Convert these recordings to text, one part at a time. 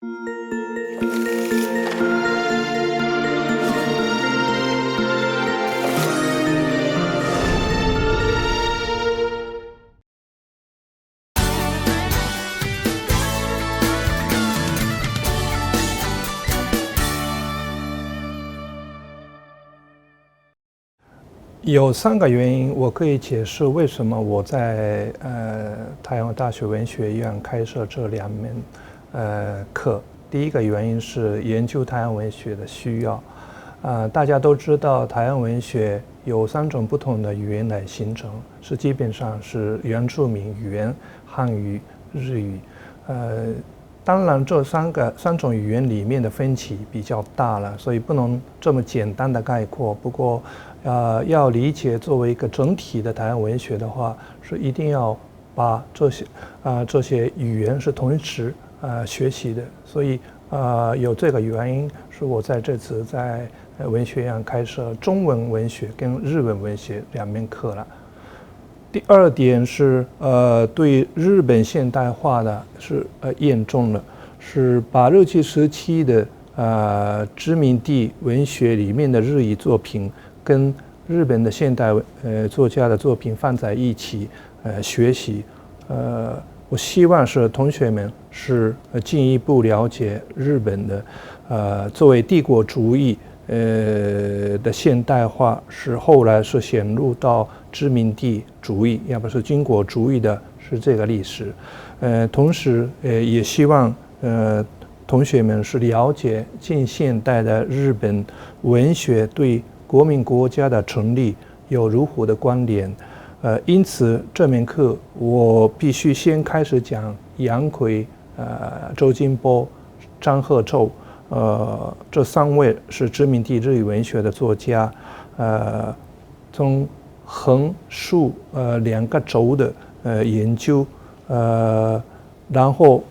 有3个原因，我可以解释为什么我在台湾大学文学院开设这2门课。第一个原因是研究台湾文学的需要。大家都知道，台湾文学有3种不同的语言来形成，基本上是原住民语言、汉语、日语。当然，这3种语言里面的分歧比较大了，所以不能这么简单的概括。不过，要理解作为一个整体的台湾文学的话，是一定要把这些语言是同时学习的。所以有这个原因，是我在这次在文学院开设中文文学跟日文文学2门课了。第2点是对日本现代化的是验证了，是把日据时期的殖民地文学里面的日语作品跟日本的现代作家的作品放在一起学习。我希望是同学们是进一步了解日本的作为帝国主义的现代化，是后来是陷入到殖民地主义，要不是军国主义的是这个历史。同时也希望同学们是了解近现代的日本文学对国民国家的成立有如何的关联。因此这门课我必须先开始讲杨奎、周金波、张鹤洲，这3位是殖民地日语文学的作家，从横竖2个轴的研究，然后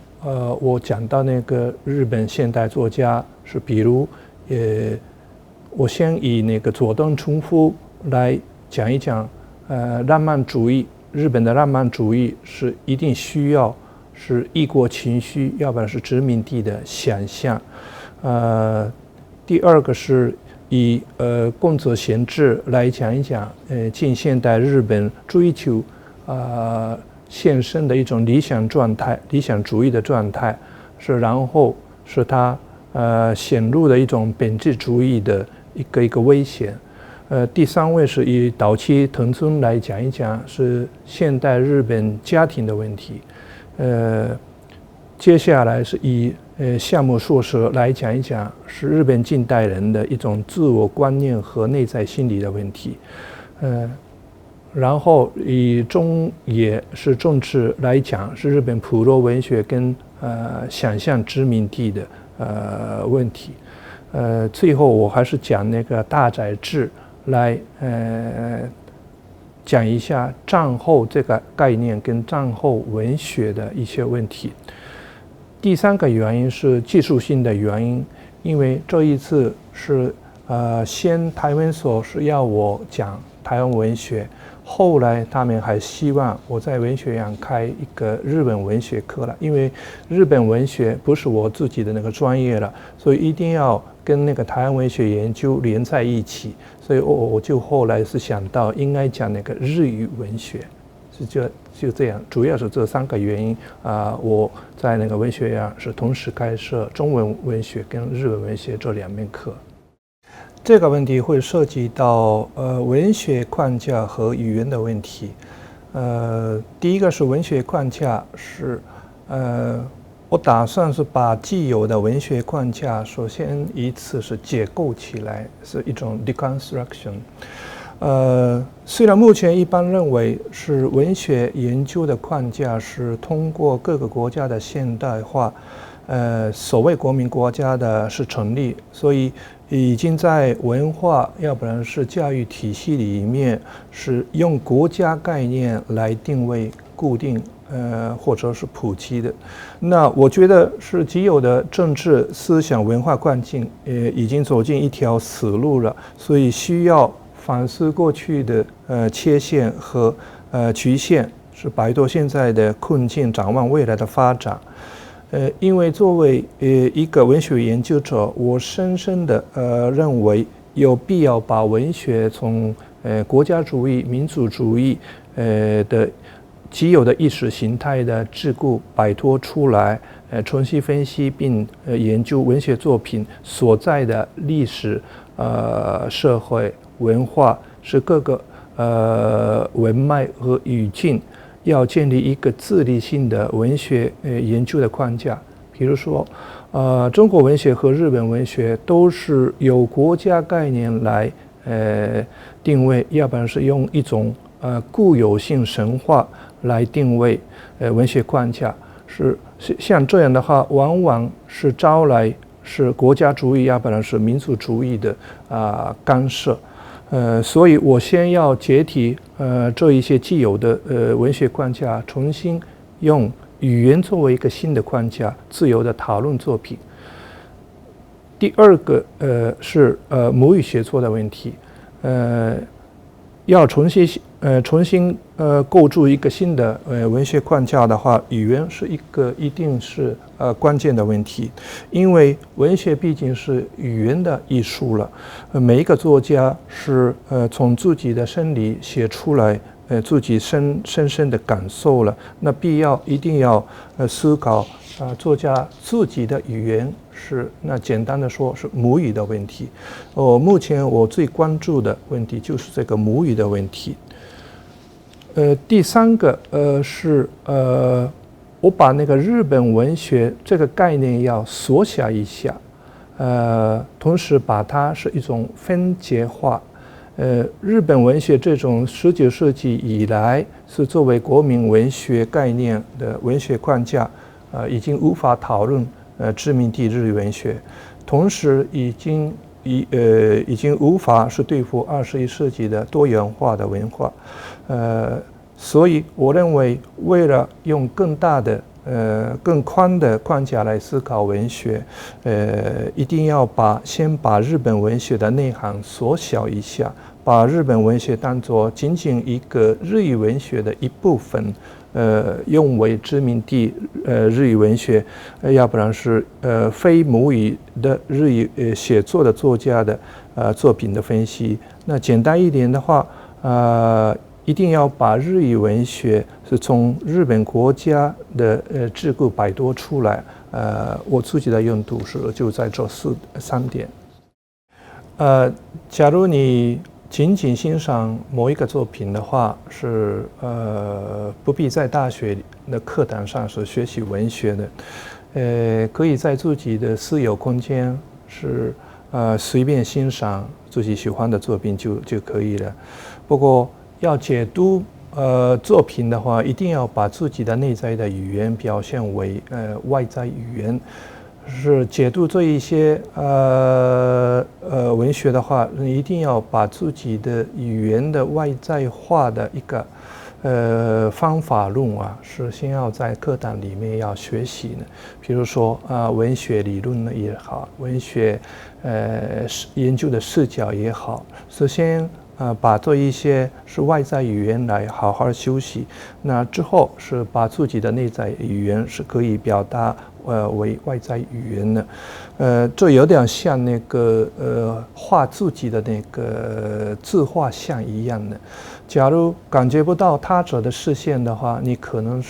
我讲到那个日本现代作家是比如我先以那个佐藤春夫来讲一讲，浪漫主义，日本的浪漫主义是一定需要是异国情绪，要不然是殖民地的想象。第2个是以宫泽贤治来讲一讲近现代日本追求现身的一种理想状态，理想主义的状态，然后是他显露的一种本质主义的一个危险。第3位是以岛崎藤村来讲一讲是现代日本家庭的问题。接下来是以夏目漱石来讲一讲是日本近代人的一种自我观念和内在心理的问题。然后以中野是政治来讲是日本普罗文学跟想象殖民地的问题。最后我还是讲那个大宰治来讲一下战后这个概念跟战后文学的一些问题。第3个原因是技术性的原因，因为这一次是先台湾所是要我讲台湾文学，后来他们还希望我在文学院开一个日本文学课了，因为日本文学不是我自己的那个专业了，所以一定要跟那个台湾文学研究连在一起，所以我就后来是想到应该讲那个日语文学，就这样，主要是这3个原因我在那个文学院是同时开设中文文学跟日文文学这2门课。这个问题会涉及到文学框架和语言的问题。第一个是文学框架是我打算是把既有的文学框架首先一次是解构起来，是一种 deconstruction。虽然目前一般认为是文学研究的框架是通过各个国家的现代化，所谓国民国家的是成立，所以已经在文化要不然是教育体系里面是用国家概念来定位固定或者是普及的。那我觉得是既有的政治思想文化环境已经走进一条死路了，所以需要反思过去的缺陷和局限，是摆脱现在的困境，展望未来的发展。因为作为一个文学研究者，我深深的认为有必要把文学从国家主义、民族主义的既有的意识形态的桎梏摆脱出来，重新分析并研究文学作品所在的历史、社会、文化，是各个文脉和语境。要建立一个自立性的文学研究的框架，比如说，中国文学和日本文学都是由国家概念来定位，要不然是用一种固有性神话来定位文学框架，像这样的话，往往是招来是国家主义，要不然是民族主义的干涉。所以我先要解体这一些既有的文学框架，重新用语言作为一个新的框架，自由的讨论作品。第二个是母语写作的问题，要重新构筑一个新的文学框架的话，语言是一定是关键的问题，因为文学毕竟是语言的艺术了，每一个作家是从自己的生理写出来自己深深的感受了，那一定要思考作家自己的语言那简单的说是母语的问题。目前我最关注的问题就是这个母语的问题。第三个是我把那个日本文学这个概念要缩小一下，同时把它是一种分解化。日本文学这种19世纪以来是作为国民文学概念的文学框架，已经无法讨论殖民地日语文学，同时已经无法是对付21世纪的多元化的文化，所以我认为为了用更大的更宽的框架来思考文学，一定要先把日本文学的内涵缩小一下，把日本文学当作仅仅一个日语文学的一部分，用为殖民地日语文学，要不然是非母语的日语写作的作家的作品的分析。那简单一点的话，一定要把日语文学是从日本国家的桎梏摆脱出来。我自己的用度就在这三点。假如你仅仅欣赏某一个作品的话，不必在大学的课堂上是学习文学的，可以在自己的私有空间随便欣赏自己喜欢的作品就可以了。不过要解读作品的话，一定要把自己的内在的语言表现为外在语言。解读这一些文学的话，一定要把自己的语言的外在化的一个方法论是先要在课堂里面要学习的。比如说文学理论也好，文学研究的视角也好，首先把这一些外在语言来好好休息，那之后把自己的内在语言可以表达为外在语言的，这有点像那个画自己的那个自画像一样的。假如感觉不到他者的视线的话，你可能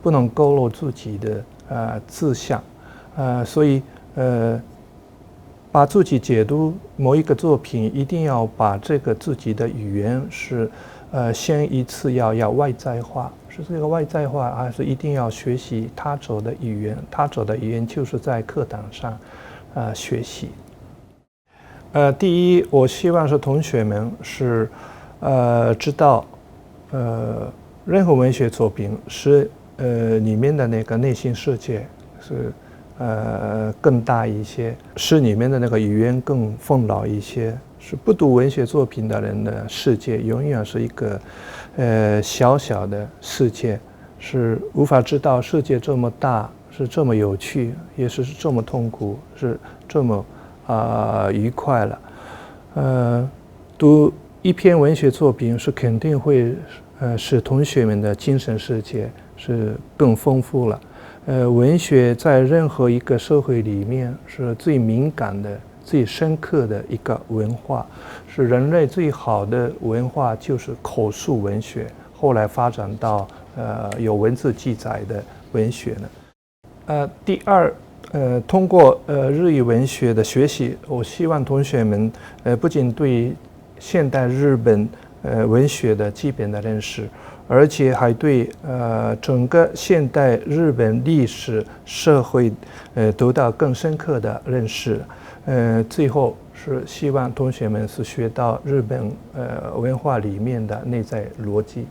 不能勾勒自己的自相，所以把自己解读某一个作品，一定要把这个自己的语言先一次要外在化。这个外在化还是一定要学习他者的语言，他者的语言就是在课堂上学习。第一，我希望同学们知道任何文学作品里面的那个内心世界更大一些，里面的那个语言更丰饶一些。不读文学作品的人的世界永远是一个小小的世界，无法知道世界这么大，这么有趣，也这么痛苦，这么愉快了。读一篇文学作品肯定会使同学们的精神世界更丰富了。文学在任何一个社会里面是最敏感的、最深刻的一个文化，是人类最好的文化就是口述文学，后来发展到有文字记载的文学呢。第二，通过日语文学的学习，我希望同学们不仅对现代日本文学的基本的认识，而且还对整个现代日本历史社会得到更深刻的认识。最后是希望同学们是学到日本文化里面的内在逻辑。